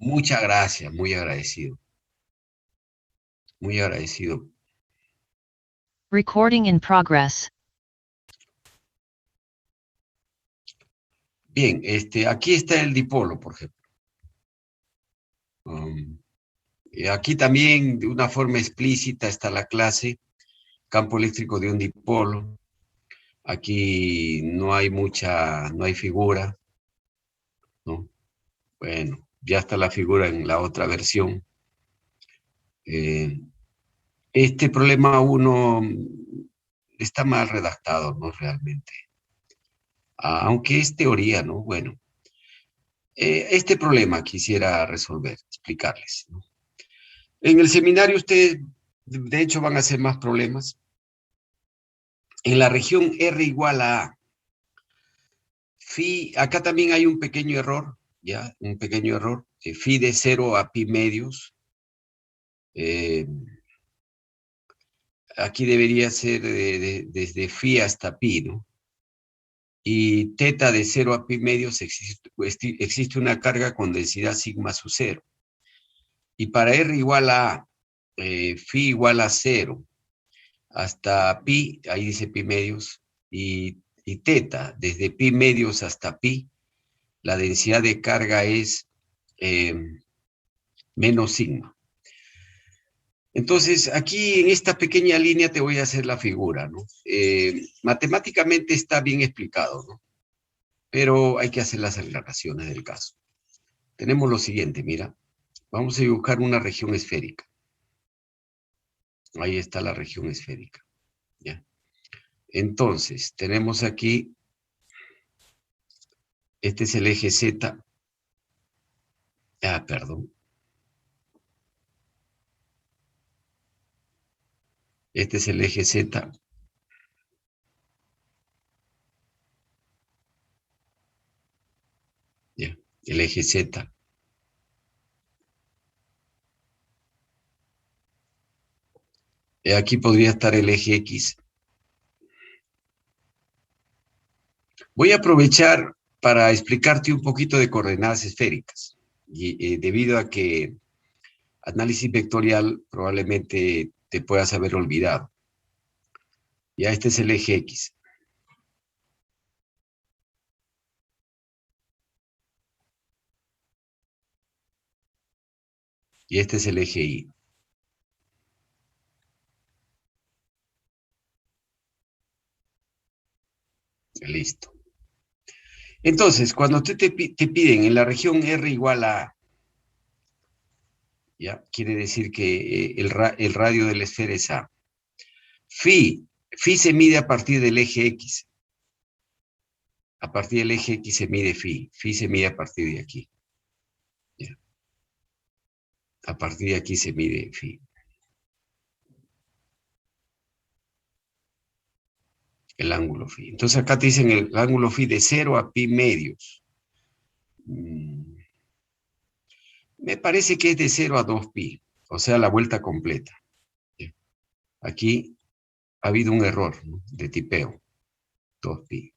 Muchas gracias, muy agradecido. Muy agradecido. Recording in progress. Bien, aquí está el dipolo, por ejemplo. Aquí también, de una forma explícita, está la clase, campo eléctrico de un dipolo. Aquí no hay no hay figura, ¿no? Bueno, ya está la figura en la otra versión. Este problema uno está mal redactado, ¿no? Realmente. Aunque es teoría, ¿no? Bueno, este problema quisiera resolver, explicarles, ¿no? En el seminario ustedes, de hecho, van a hacer más problemas. En la región R igual a A, phi, acá también hay un pequeño error, ¿ya? Un pequeño error. Phi de 0 a pi medios. Aquí debería ser desde phi hasta pi, ¿no? Y teta de 0 a pi medios existe una carga con densidad sigma sub 0. Y para R igual a phi igual a 0 hasta pi, ahí dice pi medios, y teta, desde pi medios hasta pi, la densidad de carga es menos sigma. Entonces, aquí en esta pequeña línea te voy a hacer la figura, ¿no? Matemáticamente está bien explicado, ¿no? Pero hay que hacer las aclaraciones del caso. Tenemos lo siguiente, mira. Vamos a dibujar una región esférica. Ahí está la región esférica. ¿Ya? Entonces, tenemos aquí, este es el eje Z. Perdón. Este es el eje Z. ¿Ya? El eje Z. Aquí podría estar el eje X. Voy a aprovechar para explicarte un poquito de coordenadas esféricas. Y debido a que análisis vectorial probablemente te puedas haber olvidado. Ya este es el eje X. Y este es el eje Y. Listo. Entonces, cuando te piden en la región R igual a A, ¿ya? Quiere decir que el radio de la esfera es A. Phi se mide a partir del eje X. A partir del eje X se mide phi. Phi se mide a partir de aquí. ¿Ya? A partir de aquí se mide phi. El ángulo phi. Entonces acá te dicen el ángulo phi de 0 a pi medios. Me parece que es de 0 a 2 pi, o sea, la vuelta completa. Aquí ha habido un error, ¿no?, de tipeo. 2 pi.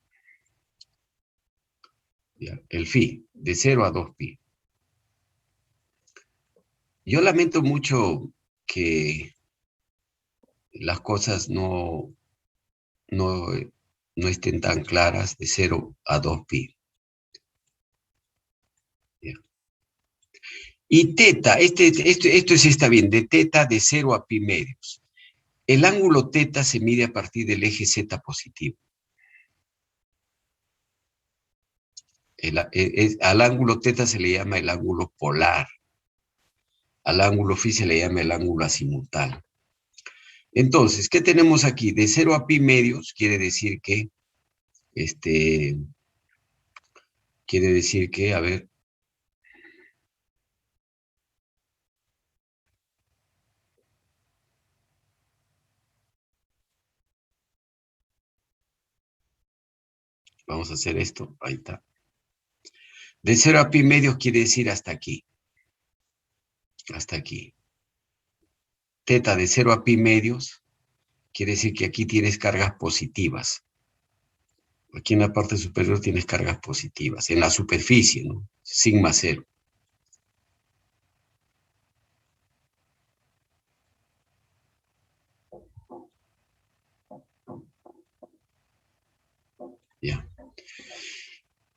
¿Ya? El phi, de 0 a 2 pi. Yo lamento mucho que las cosas no estén tan claras de 0 a 2 pi. ¿Ya? Y teta, esto sí está bien, de teta de 0 a pi medios. El ángulo teta se mide a partir del eje Z positivo. Al ángulo teta se le llama el ángulo polar. Al ángulo phi se le llama el ángulo azimutal. Entonces, ¿qué tenemos aquí? De 0 a pi medios quiere decir que, a ver, vamos a hacer esto, ahí está. De 0 a pi medios quiere decir hasta aquí. Hasta aquí. Teta de 0 a pi medios quiere decir que aquí tienes cargas positivas. Aquí en la parte superior tienes cargas positivas. En la superficie, ¿no? Sigma 0. Ya.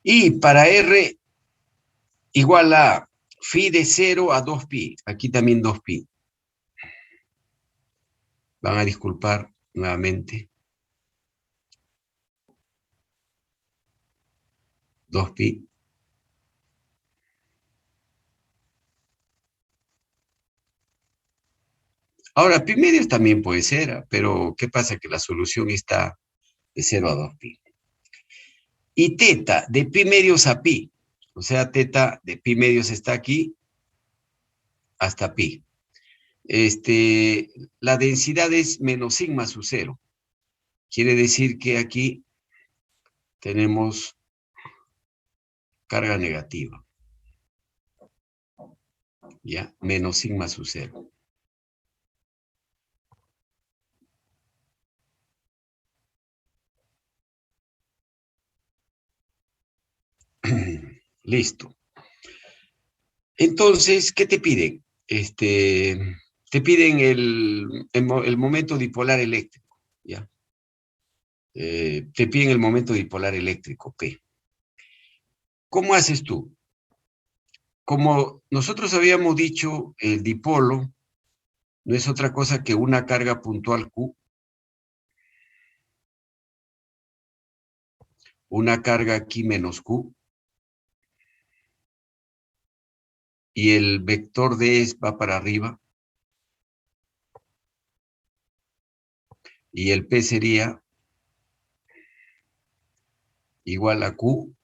Y para R igual a phi de 0 a 2pi. Aquí también 2pi. Van a disculpar nuevamente. 2pi. Ahora, pi medios también puede ser, pero ¿qué pasa? Que la solución está de 0 a 2pi. Y teta de pi medios a pi. O sea, teta de pi medios está aquí hasta pi. La densidad es menos sigma sub 0. Quiere decir que aquí tenemos carga negativa. ¿Ya? Menos sigma sub 0. Listo. Entonces, ¿qué te piden? Te piden el momento dipolar eléctrico, ¿ya? Te piden el momento dipolar eléctrico, P. ¿Cómo haces tú? Como nosotros habíamos dicho, el dipolo no es otra cosa que una carga puntual Q, una carga aquí menos Q, y el vector D va para arriba, y el P sería igual a Q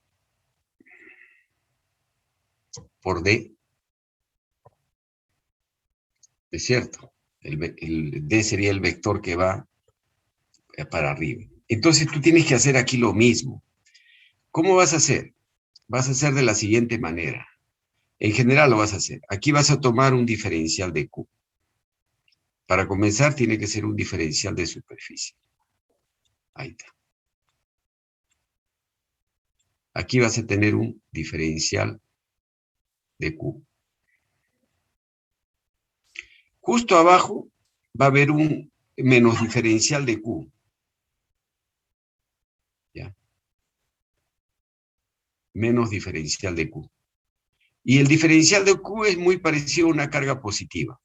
por D, ¿es cierto? El D sería el vector que va para arriba. Entonces tú tienes que hacer aquí lo mismo. ¿Cómo vas a hacer? Vas a hacer de la siguiente manera. En general lo vas a hacer. Aquí vas a tomar un diferencial de Q. Para comenzar tiene que ser un diferencial de superficie. Ahí está. Aquí vas a tener un diferencial de Q. Justo abajo va a haber un menos diferencial de Q. ¿Ya? Menos diferencial de Q. Y el diferencial de Q es muy parecido a una carga positiva.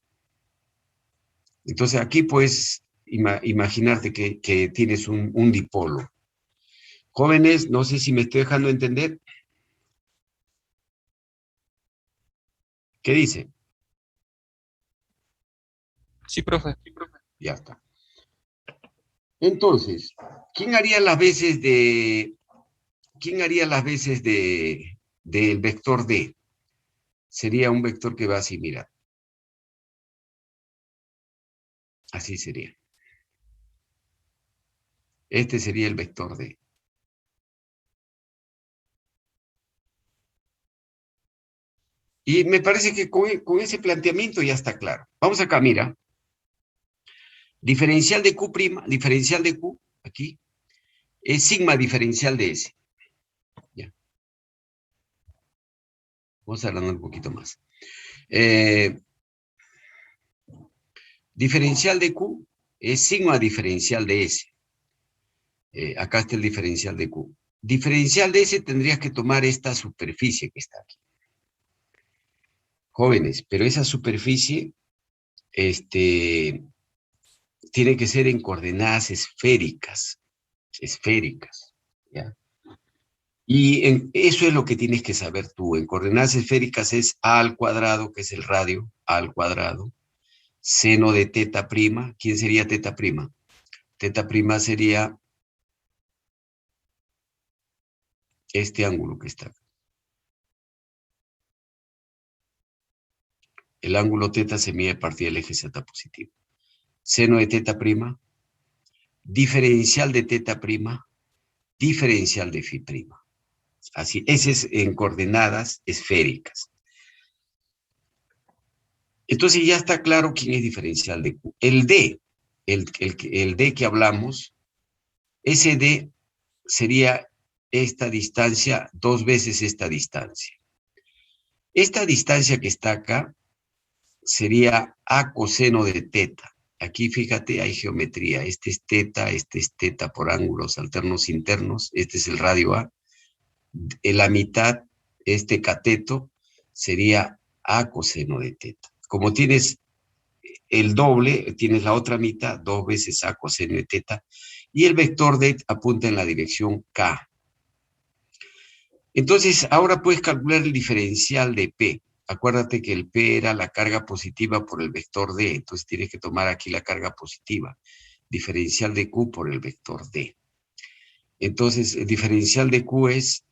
Entonces aquí puedes imaginarte que tienes un dipolo. Jóvenes, no sé si me estoy dejando entender. ¿Qué dice? Sí, profe. Ya está. Entonces, ¿quién haría las veces del vector D? Sería un vector que va así, mira. Así sería. Este sería el vector D. Y me parece que con ese planteamiento ya está claro. Vamos acá, mira. Diferencial de Q', diferencial de Q, aquí, es sigma diferencial de S. Ya. Vamos hablando un poquito más. Diferencial de Q es sigma diferencial de S. Acá está el diferencial de Q. Diferencial de S tendrías que tomar esta superficie que está aquí. Jóvenes, pero esa superficie tiene que ser en coordenadas esféricas. Esféricas. ¿Ya? Y eso es lo que tienes que saber tú. En coordenadas esféricas es a al cuadrado, que es el radio, a al cuadrado, seno de teta prima. ¿Quién sería teta prima? Teta prima sería este ángulo que está acá. El ángulo teta se mide a partir del eje Z positivo. Seno de teta prima, diferencial de teta prima, diferencial de phi prima. Así, ese es en coordenadas esféricas. Entonces ya está claro quién es diferencial de Q. El D, el D que hablamos, ese D sería esta distancia, 2 veces esta distancia. Esta distancia que está acá sería A coseno de teta. Aquí fíjate, hay geometría. Este es teta por ángulos alternos internos. Este es el radio A. En la mitad, este cateto sería A coseno de teta. Como tienes el doble, tienes la otra mitad, 2 veces A coseno de teta, y el vector D apunta en la dirección K. Entonces, ahora puedes calcular el diferencial de P. Acuérdate que el P era la carga positiva por el vector D, entonces tienes que tomar aquí la carga positiva. Diferencial de Q por el vector D. Entonces, el diferencial de Q es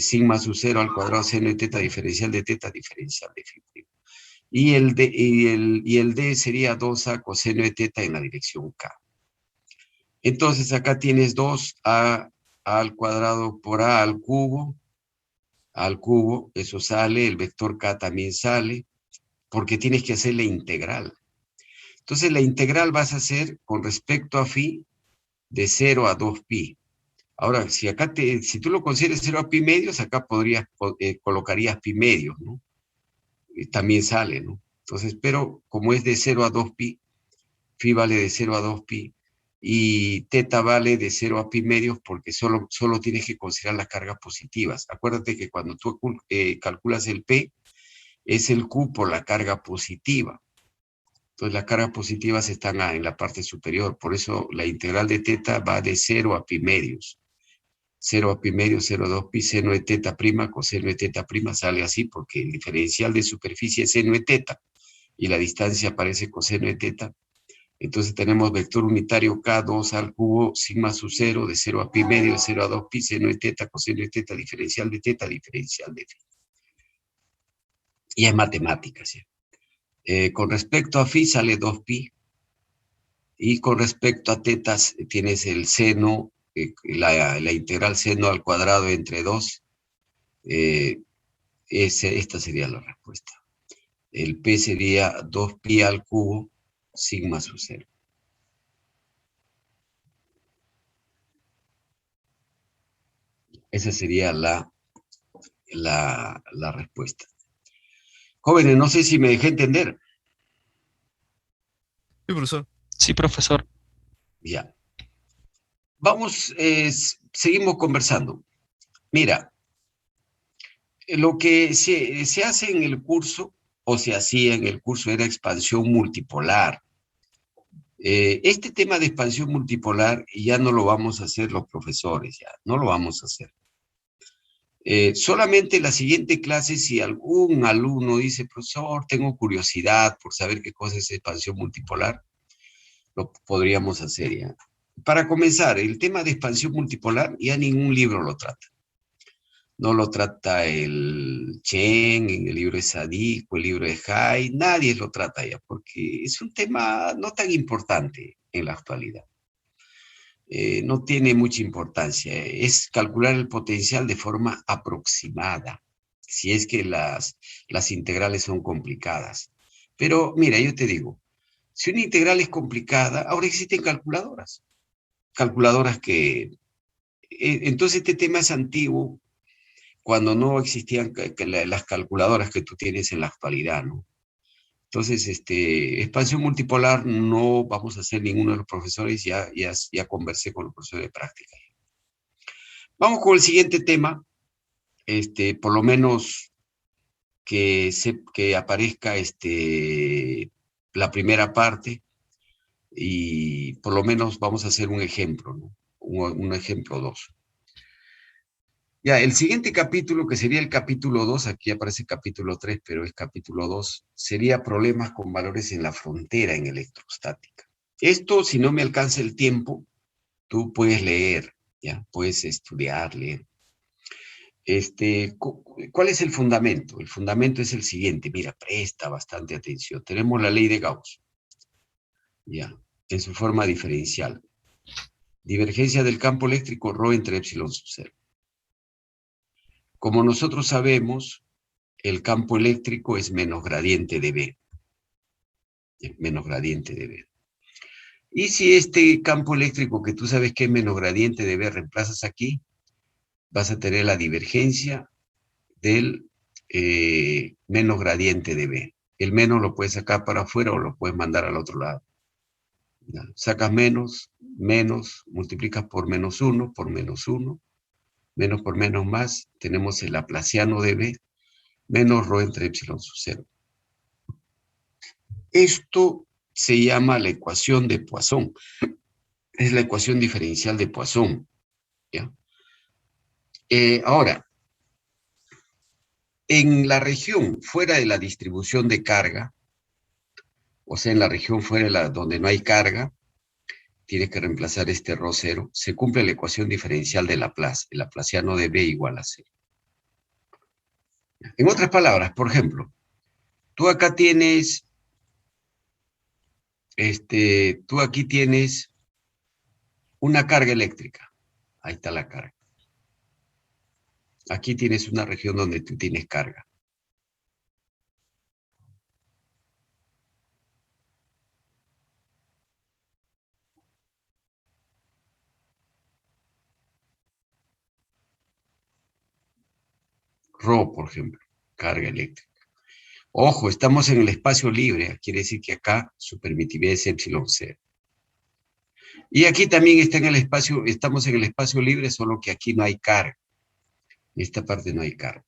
sigma sub 0 al cuadrado seno de teta, diferencial de teta, diferencial de phi primo. Y el D sería 2A coseno de teta en la dirección K. Entonces, acá tienes 2A al cuadrado por A al cubo, eso sale, el vector K también sale, porque tienes que hacer la integral. Entonces, la integral vas a hacer con respecto a phi de 0 a 2pi. Ahora, si tú lo consideras 0 a pi medios, acá colocarías pi medios, ¿no? También sale, ¿no? Entonces, pero como es de 0 a 2pi, phi vale de 0 a 2pi, y teta vale de 0 a pi medios porque solo tienes que considerar las cargas positivas. Acuérdate que cuando tú calculas el P, es el Q por la carga positiva. Entonces las cargas positivas están en la parte superior, por eso la integral de teta va de 0 a pi medios. 0 a pi medios, 0 a 2pi, seno de teta prima, coseno de teta prima, sale así porque el diferencial de superficie es seno de teta y la distancia aparece coseno de teta. Entonces tenemos vector unitario K2 al cubo, sigma sub 0, de 0 a pi medio, de 0 a 2pi, seno de teta, coseno de teta, diferencial de teta, diferencial de phi. Y es matemática, ¿sí? Con respecto a phi sale 2pi, y con respecto a tetas tienes el seno, la integral seno al cuadrado entre 2. Esta sería la respuesta. El P sería 2pi al cubo, sigma sub 0. Esa sería la respuesta. Jóvenes, no sé si me dejé entender. Sí, profesor. Sí, profesor. Ya. Vamos, seguimos conversando. Mira, lo que se hace en el curso, o se hacía en el curso, era expansión multipolar. Este tema de expansión multipolar ya no lo vamos a hacer los profesores, ya no lo vamos a hacer. Solamente la siguiente clase, si algún alumno dice, profesor, tengo curiosidad por saber qué cosa es expansión multipolar, lo podríamos hacer ya. Para comenzar, el tema de expansión multipolar ya ningún libro lo trata. No lo trata el Chen, en el libro de Sadik o el libro de Hay, nadie lo trata ya, porque es un tema no tan importante en la actualidad. No tiene mucha importancia, es calcular el potencial de forma aproximada, si es que las integrales son complicadas. Pero mira, yo te digo, si una integral es complicada, ahora existen calculadoras que... entonces este tema es antiguo, cuando no existían las calculadoras que tú tienes en la actualidad, ¿no? Entonces, expansión multipolar no vamos a hacer ninguno de los profesores, ya conversé con los profesores de práctica. Vamos con el siguiente tema, por lo menos que aparezca la primera parte, y por lo menos vamos a hacer un ejemplo, ¿no? Un ejemplo 2. Ya, el siguiente capítulo, que sería el capítulo 2, aquí aparece capítulo 3, pero es capítulo 2, sería problemas con valores en la frontera en electrostática. Esto, si no me alcanza el tiempo, tú puedes leer, ya, puedes estudiar, leer. ¿Cuál es el fundamento? El fundamento es el siguiente, mira, presta bastante atención. Tenemos la ley de Gauss, ya, en su forma diferencial. Divergencia del campo eléctrico ρ entre epsilon sub 0. Como nosotros sabemos, el campo eléctrico es menos gradiente de B. Menos gradiente de B. Y si este campo eléctrico que tú sabes que es menos gradiente de B reemplazas aquí, vas a tener la divergencia del menos gradiente de B. El menos lo puedes sacar para afuera o lo puedes mandar al otro lado. ¿Ya? Sacas menos, menos, multiplicas por menos 1, por menos 1, menos por menos más, tenemos el laplaciano de b, menos rho entre epsilon sub 0. Esto se llama la ecuación de Poisson. Es la ecuación diferencial de Poisson. ¿Ya? Ahora, en la región fuera de la distribución de carga, o sea, en la región fuera de donde no hay carga, tienes que reemplazar este rho 0, se cumple la ecuación diferencial de Laplace, el laplaciano de b igual a 0. En otras palabras, por ejemplo, tú acá tienes, tú aquí tienes una carga eléctrica. Ahí está la carga. Aquí tienes una región donde tú tienes carga. Rho, por ejemplo, carga eléctrica. Ojo, estamos en el espacio libre, quiere decir que acá su permitividad es epsilon 0. Y aquí también está en el espacio, estamos en el espacio libre, solo que aquí no hay carga. En esta parte no hay carga.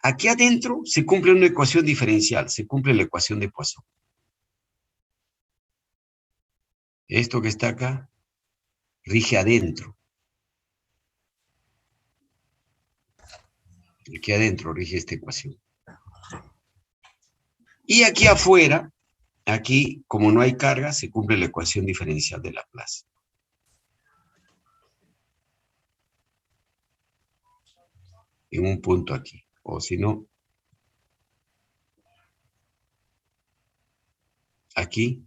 Aquí adentro se cumple una ecuación diferencial, se cumple la ecuación de Poisson. Esto que está acá rige adentro. Aquí adentro rige esta ecuación. Y aquí afuera, aquí, como no hay carga, se cumple la ecuación diferencial de Laplace. En un punto aquí. O si no, aquí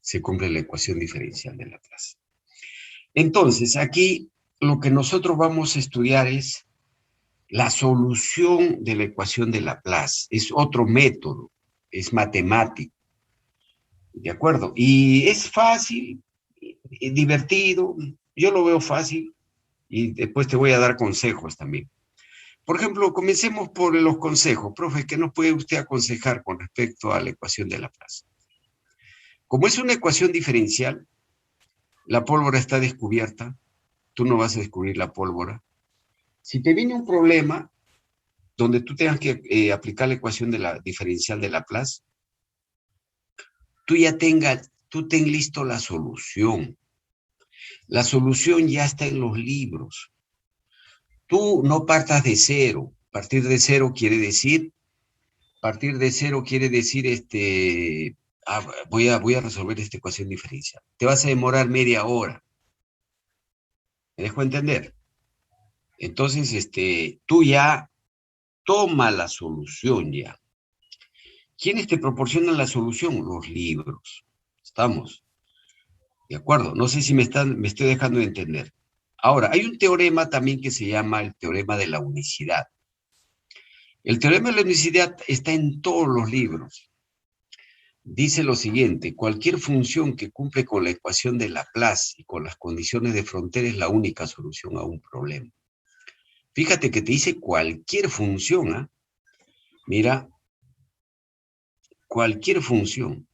se cumple la ecuación diferencial de Laplace. Entonces, aquí lo que nosotros vamos a estudiar es la solución de la ecuación de Laplace. Es otro método, es matemático. ¿De acuerdo? Y es fácil, divertido, yo lo veo fácil y después te voy a dar consejos también. Por ejemplo, comencemos por los consejos. Profe, ¿qué nos puede usted aconsejar con respecto a la ecuación de Laplace? Como es una ecuación diferencial, la pólvora está descubierta, tú no vas a descubrir la pólvora. Si te viene un problema donde tú tengas que aplicar la ecuación de la diferencial de Laplace, tú ten listo la solución. La solución ya está en los libros. Tú no partas de cero. Partir de cero quiere decir, voy a resolver esta ecuación diferencial. Te vas a demorar media hora. ¿Me dejo entender? Entonces, tú ya toma la solución ya. ¿Quiénes te proporcionan la solución? Los libros. ¿Estamos? ¿De acuerdo? No sé si me estoy dejando de entender. Ahora, hay un teorema también que se llama el teorema de la unicidad. El teorema de la unicidad está en todos los libros. Dice lo siguiente: cualquier función que cumple con la ecuación de Laplace y con las condiciones de frontera es la única solución a un problema. Fíjate que te dice cualquier función, ¿eh? Mira, cualquier función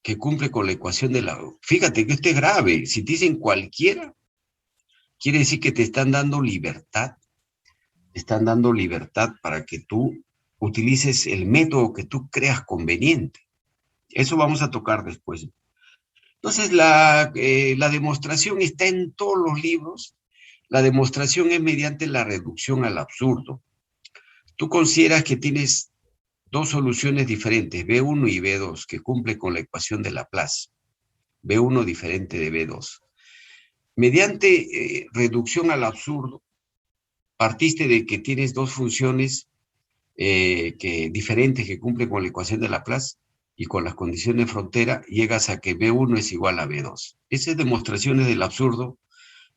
que cumple con la ecuación de la... Fíjate que esto es grave. Si te dicen cualquiera, quiere decir que te están dando libertad. Están dando libertad para que tú utilices el método que tú creas conveniente. Eso vamos a tocar después. Entonces, la demostración está en todos los libros. La demostración es mediante la reducción al absurdo. Tú consideras que tienes dos soluciones diferentes, B1 y B2, que cumplen con la ecuación de Laplace. B1 diferente de B2. Mediante reducción al absurdo, partiste de que tienes dos funciones diferentes que cumplen con la ecuación de Laplace y con las condiciones de frontera, llegas a que B1 es igual a B2. Esas demostraciones del absurdo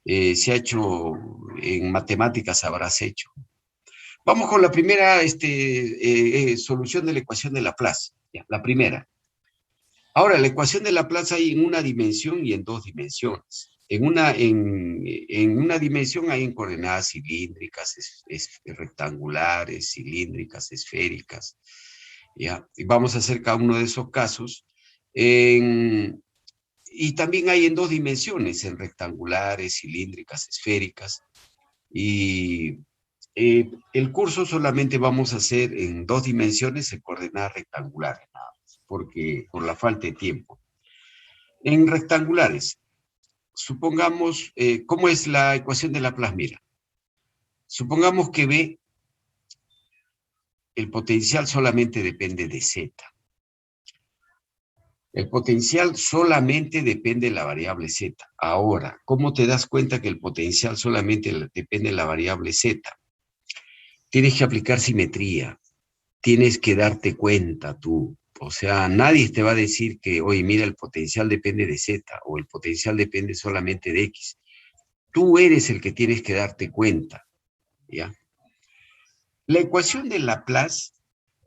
se ha hecho en matemáticas, habrás hecho. Vamos con la primera solución de la ecuación de Laplace. Ya, la primera. Ahora, la ecuación de Laplace hay en una dimensión y en dos dimensiones. En una dimensión hay en coordenadas cilíndricas, rectangulares, cilíndricas, esféricas. ¿Ya? Y vamos a hacer cada uno de esos casos. y también hay en dos dimensiones, en rectangulares, cilíndricas, esféricas. Y el curso solamente vamos a hacer en dos dimensiones en coordenadas rectangulares, nada más, porque por la falta de tiempo. En rectangulares, supongamos, ¿cómo es la ecuación de Laplace? Mira, supongamos que B, el potencial solamente depende de Z. El potencial solamente depende de la variable Z. Ahora, ¿cómo te das cuenta que el potencial solamente depende de la variable Z? Tienes que aplicar simetría. Tienes que darte cuenta tú. O sea, nadie te va a decir que, oye, mira, el potencial depende de Z o el potencial depende solamente de X. Tú eres el que tienes que darte cuenta, ¿ya? La ecuación de Laplace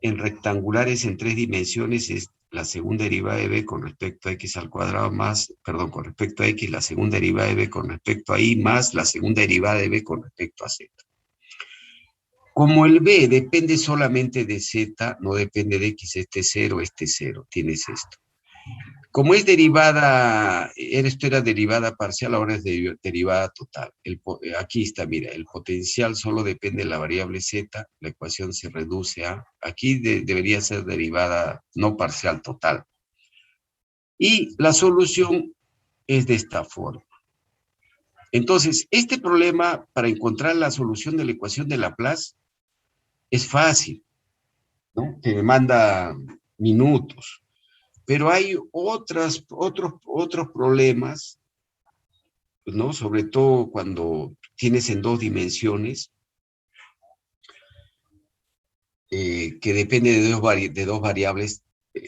en rectangulares en tres dimensiones es la segunda derivada de b con respecto a x al cuadrado más, perdón, con respecto a x, la segunda derivada de b con respecto a y más la segunda derivada de b con respecto a z. Como el b depende solamente de z, no depende de x, este es 0, tienes esto. Como es derivada, esto era derivada parcial, ahora es derivada total. Aquí está, mira, el potencial solo depende de la variable z, la ecuación se reduce a, aquí debería ser derivada no parcial, total. Y la solución es de esta forma. Entonces, este problema, para encontrar la solución de la ecuación de Laplace, es fácil, ¿no? Te demanda minutos. Pero hay otros problemas, ¿no? Sobre todo cuando tienes en dos dimensiones, que depende de dos variables.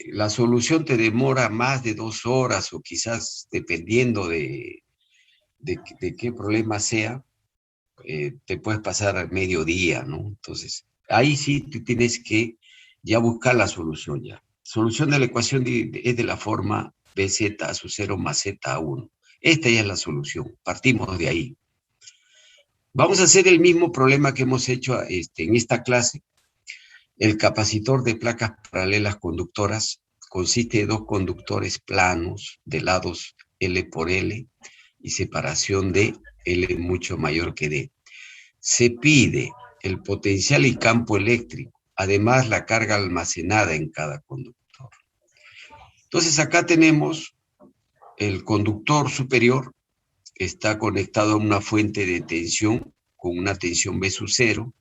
La solución te demora más de 2 horas o quizás dependiendo de qué problema sea, te puedes pasar al mediodía, ¿no? Entonces, ahí sí tú tienes que ya buscar la solución ya. Solución de la ecuación es de la forma bz a su 0 más z a 1. Esta ya es la solución, partimos de ahí. Vamos a hacer el mismo problema que hemos hecho en esta clase. El capacitor de placas paralelas conductoras consiste de dos conductores planos de lados L por L y separación de L mucho mayor que D. Se pide el potencial y campo eléctrico, además la carga almacenada en cada conductor. Entonces acá tenemos el conductor superior, está conectado a una fuente de tensión con una tensión B sub 0.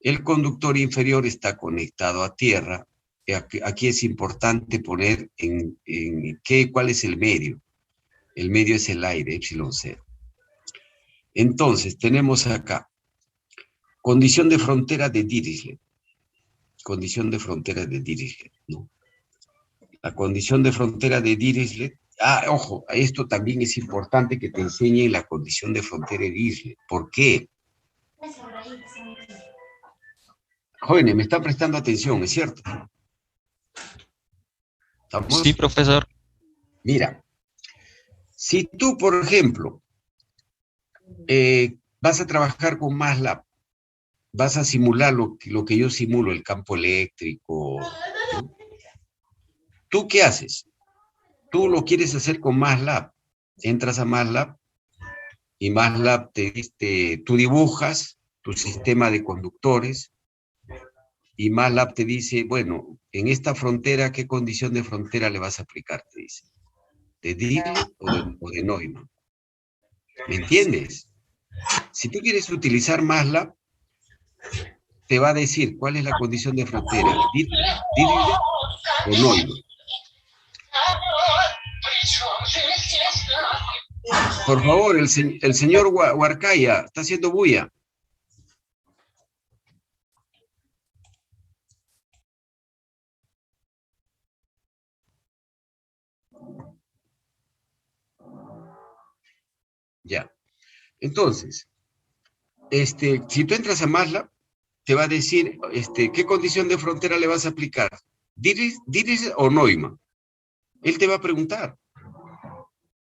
El conductor inferior está conectado a tierra. Aquí es importante poner cuál es el medio. El medio es el aire, epsilon 0. Entonces, tenemos acá condición de frontera de Dirichlet. Condición de frontera de Dirichlet, ¿no? La condición de frontera de Dirichlet. Ojo, esto también es importante que te enseñe la condición de frontera de Dirichlet. ¿Por qué? Jóvenes, me están prestando atención, ¿es cierto? ¿Estamos? Sí, profesor. Mira, si tú, por ejemplo, vas a trabajar con MATLAB, vas a simular lo que yo simulo, el campo eléctrico, ¿no? ¿Tú qué haces? Tú lo quieres hacer con MATLAB. Entras a MATLAB y MATLAB tú dibujas tu sistema de conductores y MATLAB te dice, bueno, en esta frontera, ¿qué condición de frontera le vas a aplicar? Te dice, ¿de Dirichlet o de Neumann? ¿Me entiendes? Si tú quieres utilizar MATLAB, te va a decir cuál es la condición de frontera, Dirichlet o Neumann. Por favor, el señor Huarcaya está haciendo bulla. Ya. Entonces, si tú entras a MATLAB, te va a decir, ¿qué condición de frontera le vas a aplicar? ¿Dirichlet o Neumann? Él te va a preguntar.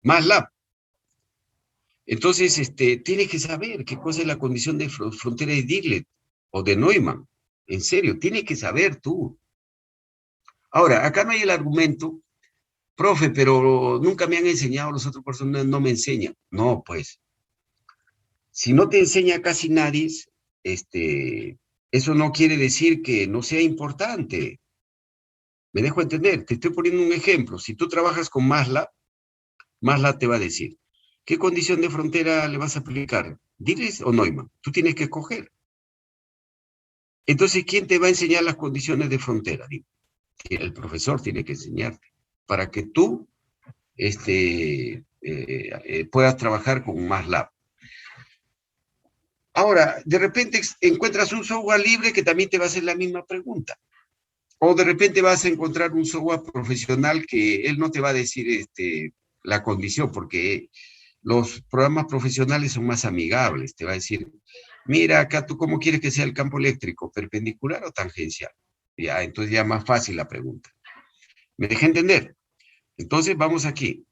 MATLAB. Entonces, tienes que saber qué cosa es la condición de frontera de Dirichlet o de Neumann. En serio, tienes que saber tú. Ahora, acá no hay el argumento, Profe, pero nunca me han enseñado, los otros personas no me enseñan. No, pues, si no te enseña casi nadie, eso no quiere decir que no sea importante. Me dejo entender, te estoy poniendo un ejemplo. Si tú trabajas con MATLAB, MATLAB te va a decir, ¿qué condición de frontera le vas a aplicar? ¿Diles o Neumann? Tú tienes que escoger. Entonces, ¿quién te va a enseñar las condiciones de frontera? Dime. El profesor tiene que enseñarte para que tú puedas trabajar con MATLAB. Ahora, de repente encuentras un software libre que también te va a hacer la misma pregunta. O de repente vas a encontrar un software profesional que él no te va a decir la condición, porque los programas profesionales son más amigables. Te va a decir, mira, acá tú cómo quieres que sea el campo eléctrico, perpendicular o tangencial. Ya, entonces ya más fácil la pregunta. ¿Me dejé entender? Entonces vamos aquí.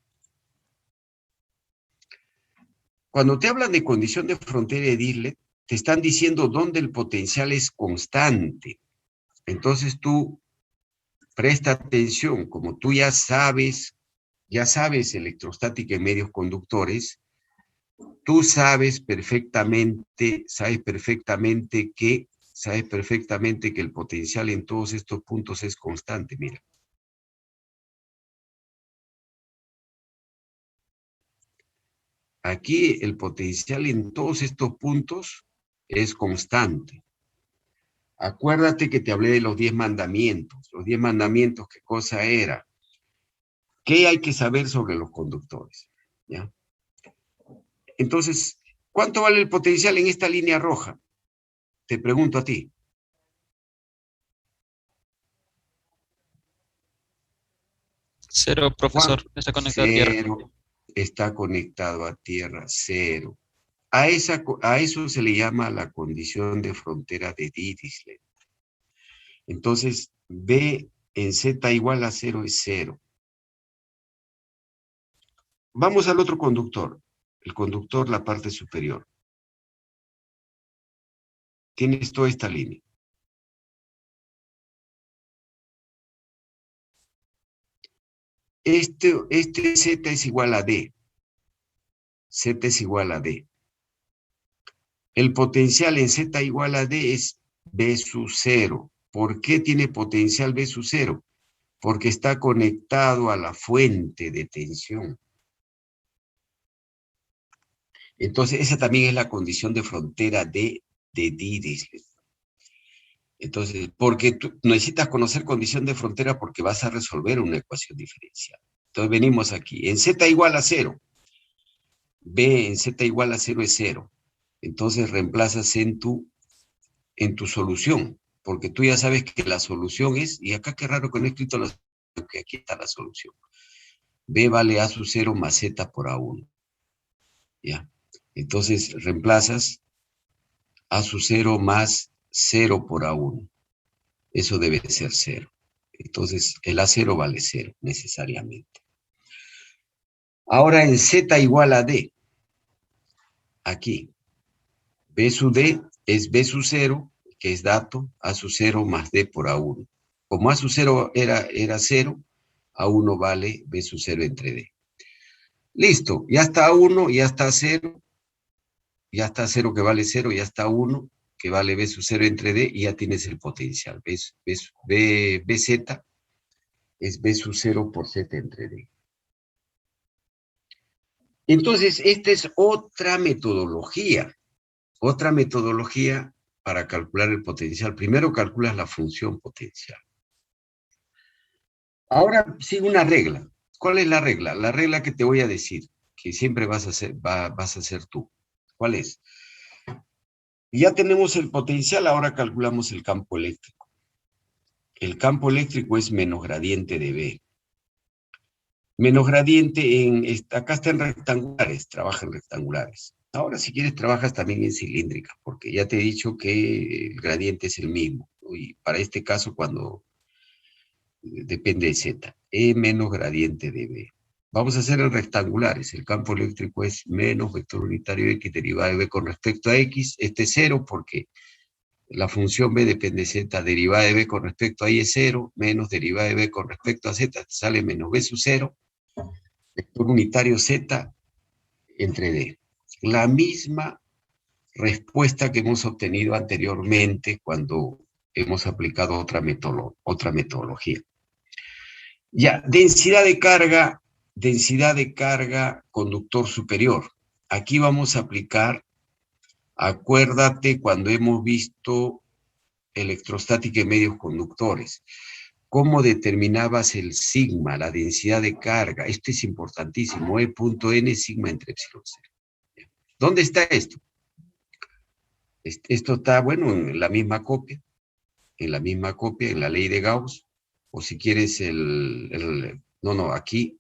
Cuando te hablan de condición de frontera de Dirichlet, te están diciendo dónde el potencial es constante. Entonces tú presta atención, como tú ya sabes electrostática en medios conductores, tú sabes perfectamente que el potencial en todos estos puntos es constante, mira. Aquí el potencial en todos estos puntos es constante. Acuérdate que te hablé de los 10 mandamientos. Los 10 mandamientos, ¿qué cosa era? ¿Qué hay que saber sobre los conductores? ¿Ya? Entonces, ¿cuánto vale el potencial en esta línea roja? Te pregunto a ti. Cero, ¿Cuánto? profesor, está conectado a tierra. Cero. Está conectado a tierra, cero. A eso se le llama la condición de frontera de Dirichlet. Entonces, B en Z igual a cero es cero. Vamos al otro conductor. El conductor, la parte superior. Tienes toda esta línea. Este Z es igual a D. Z es igual a D. El potencial en Z igual a D es B sub 0. ¿Por qué tiene potencial B sub 0? Porque está conectado a la fuente de tensión. Entonces, esa también es la condición de frontera de Dirichlet. Entonces, porque tú necesitas conocer condición de frontera porque vas a resolver una ecuación diferencial. Entonces, venimos aquí. En Z igual a 0. B en Z igual a 0 es 0. Entonces, reemplazas en tu solución, porque tú ya sabes que la solución es, y acá qué raro que no he escrito la solución, que aquí está la solución. B vale A sub 0 más Z por A1. ¿Ya? Entonces, reemplazas A sub 0 más 0 por A1. Eso debe ser 0. Entonces, el A0 vale 0, necesariamente. Ahora en Z igual a D, aquí, B sub D es B sub 0, que es dato, A sub 0 más D por A1. Como A sub 0 era 0, A1 vale B sub 0 entre D. Listo, ya está A1, ya está 0, ya está 0 que vale 0, ya está 1 que vale B sub 0 entre D, y ya tienes el potencial. BZ es B sub 0 por Z entre D. Entonces, esta es otra metodología para calcular el potencial. Primero calculas la función potencial. Ahora sigue una regla. ¿Cuál es la regla? La regla que te voy a decir, que siempre vas a hacer tú. ¿Cuál es? Ya tenemos el potencial, ahora calculamos el campo eléctrico. El campo eléctrico es menos gradiente de B. Menos gradiente acá está en rectangulares, trabaja en rectangulares. Ahora, si quieres, trabajas también en cilíndricas, porque ya te he dicho que el gradiente es el mismo, ¿no? Y para este caso, cuando depende de Z, E menos gradiente de B. Vamos a hacer en rectangulares. El campo eléctrico es menos vector unitario X derivado de B con respecto a X. Este es 0 porque la función B depende de Z, derivada de B con respecto a Y es 0, menos derivada de B con respecto a Z, te sale menos B sub 0, vector unitario Z entre D. La misma respuesta que hemos obtenido anteriormente cuando hemos aplicado otra metodología. Ya, densidad de carga conductor superior. Aquí vamos a aplicar, acuérdate cuando hemos visto electrostática de medios conductores. ¿Cómo determinabas el sigma, la densidad de carga? Esto es importantísimo, E.N sigma entre epsilon 0. ¿Dónde está esto? Esto está, bueno, en la misma copia, en la ley de Gauss, o si quieres aquí,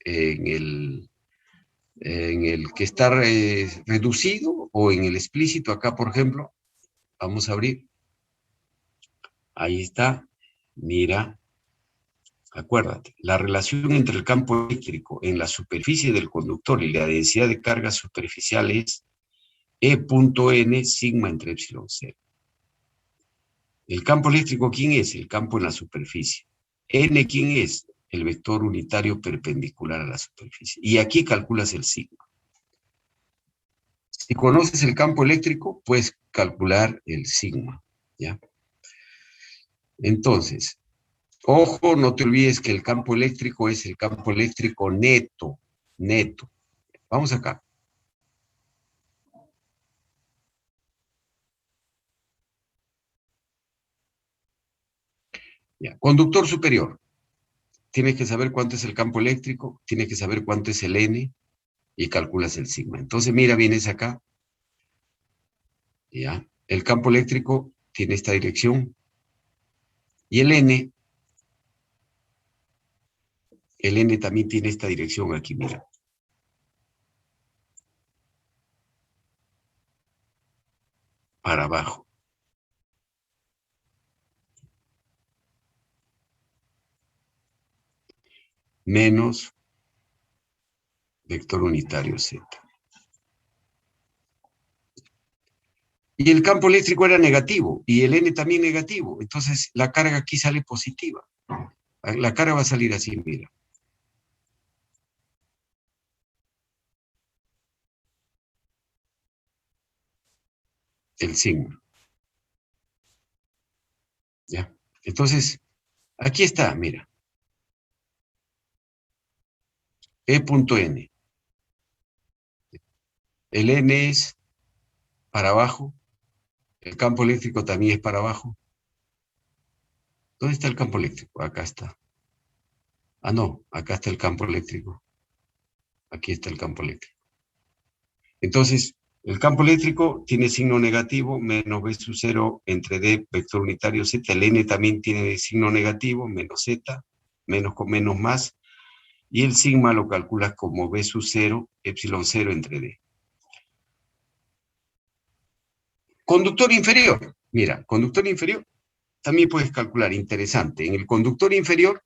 en el que está reducido, o en el explícito, acá, por ejemplo, vamos a abrir, ahí está, mira, acuérdate, la relación entre el campo eléctrico en la superficie del conductor y la densidad de carga superficial es E.N sigma entre epsilon 0. ¿El campo eléctrico quién es? El campo en la superficie. N, ¿quién es? El vector unitario perpendicular a la superficie. Y aquí calculas el sigma. Si conoces el campo eléctrico, puedes calcular el sigma, ¿ya? Entonces, ojo, no te olvides que el campo eléctrico es el campo eléctrico neto, neto. Vamos acá. Ya. Conductor superior. Tienes que saber cuánto es el campo eléctrico, tienes que saber cuánto es el N y calculas el sigma. Entonces, mira, vienes acá. ¿Ya? El campo eléctrico tiene esta dirección. Y el N también tiene esta dirección aquí, mira. Para abajo. Menos vector unitario Z. Y el campo eléctrico era negativo, y el N también negativo. Entonces, la carga aquí sale positiva. La carga va a salir así, mira. El sigma. ¿Ya? Entonces, aquí está, mira. E.N. El N es para abajo. El campo eléctrico también es para abajo. ¿Dónde está el campo eléctrico? Acá está. Ah, no, acá está el campo eléctrico. Aquí está el campo eléctrico. Entonces, el campo eléctrico tiene signo negativo, menos B sub 0 entre D, vector unitario Z. El N también tiene signo negativo, menos Z, menos con menos más. Y el sigma lo calculas como B sub 0, epsilon 0 entre D. Conductor inferior. Mira, conductor inferior también puedes calcular, interesante. En el conductor inferior,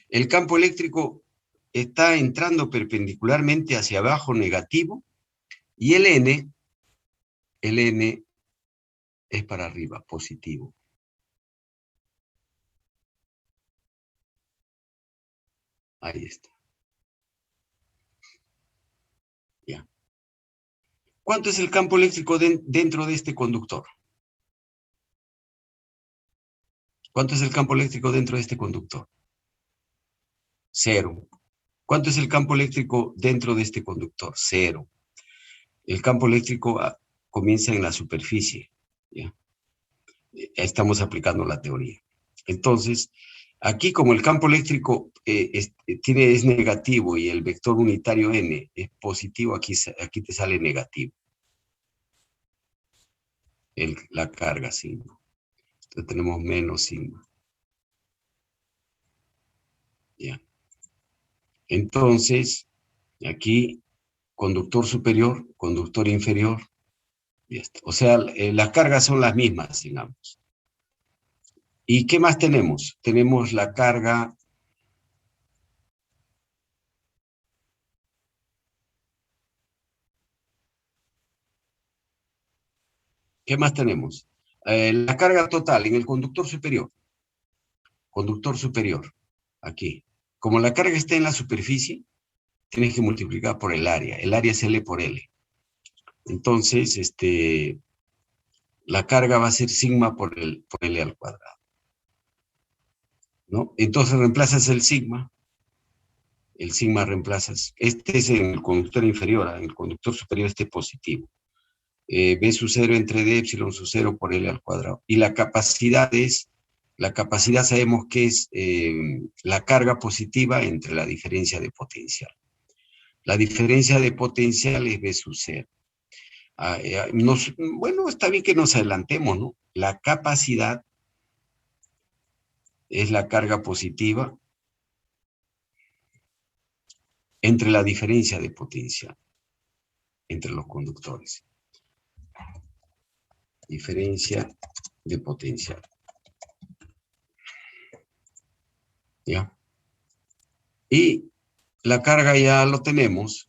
el campo eléctrico está entrando perpendicularmente hacia abajo negativo y el N es para arriba, positivo. Ahí está. Ya. ¿Cuánto es el campo eléctrico dentro de este conductor? ¿Cuánto es el campo eléctrico dentro de este conductor? 0. ¿Cuánto es el campo eléctrico dentro de este conductor? 0. El campo eléctrico comienza en la superficie. ¿Ya? Estamos aplicando la teoría. Entonces, aquí como el campo eléctrico es negativo y el vector unitario n es positivo, aquí te sale negativo. La carga sigma. Entonces tenemos menos sigma. ¿Ya? Entonces, aquí, conductor superior, conductor inferior. O sea, las cargas son las mismas, digamos. ¿Y qué más tenemos? Tenemos la carga ¿Qué más tenemos? La carga total en el conductor superior. Conductor superior, aquí. Como la carga está en la superficie, tienes que multiplicar por el área. El área es L por L. Entonces, la carga va a ser sigma por L al cuadrado, ¿no? Entonces reemplazas el sigma reemplazas. Este es en el conductor inferior, en el conductor superior este positivo. B sub 0 entre D epsilon sub 0 por L al cuadrado. Y la capacidad sabemos que es la carga positiva entre la diferencia de potencial. La diferencia de potencial es B sub 0. Bueno, está bien que nos adelantemos, ¿no? La capacidad es la carga positiva entre la diferencia de potencial entre los conductores. Diferencia de potencial. ¿Ya? Y la carga ya lo tenemos.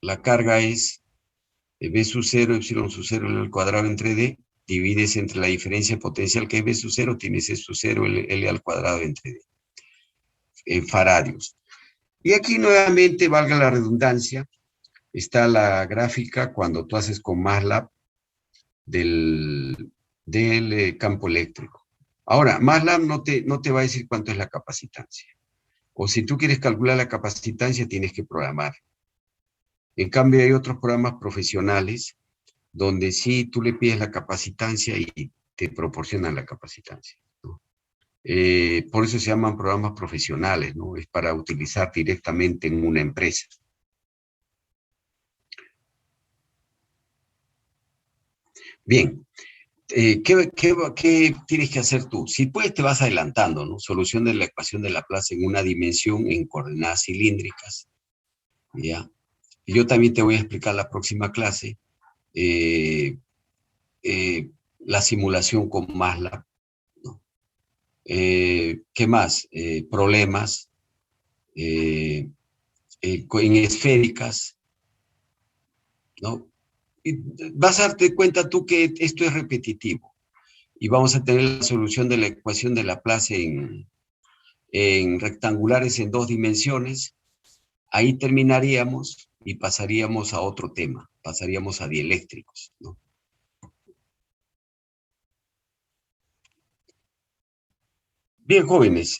La carga es B sub 0, epsilon sub 0 L al cuadrado entre D, divides entre la diferencia potencial que es B sub 0, tienes E sub 0 L al cuadrado entre D, en faradios. Y aquí nuevamente, valga la redundancia, está la gráfica cuando tú haces con MATLAB del campo eléctrico. Ahora, MATLAB no te va a decir cuánto es la capacitancia. O si tú quieres calcular la capacitancia, tienes que programar. En cambio, hay otros programas profesionales donde sí tú le pides la capacitancia y te proporcionan la capacitancia, ¿no? Por eso se llaman programas profesionales, ¿no? Es para utilizar directamente en una empresa. Bien, ¿qué tienes que hacer tú? Si puedes, te vas adelantando, ¿no? Solución de la ecuación de Laplace en una dimensión en coordenadas cilíndricas, ¿ya? Y yo también te voy a explicar la próxima clase la simulación con MATLAB, ¿no? ¿Qué más? Problemas en esféricas, ¿no? Y vas a darte cuenta tú que esto es repetitivo y vamos a tener la solución de la ecuación de Laplace en rectangulares en 2 dimensiones. Ahí terminaríamos y pasaríamos a otro tema, pasaríamos a dieléctricos, ¿no? Bien, jóvenes,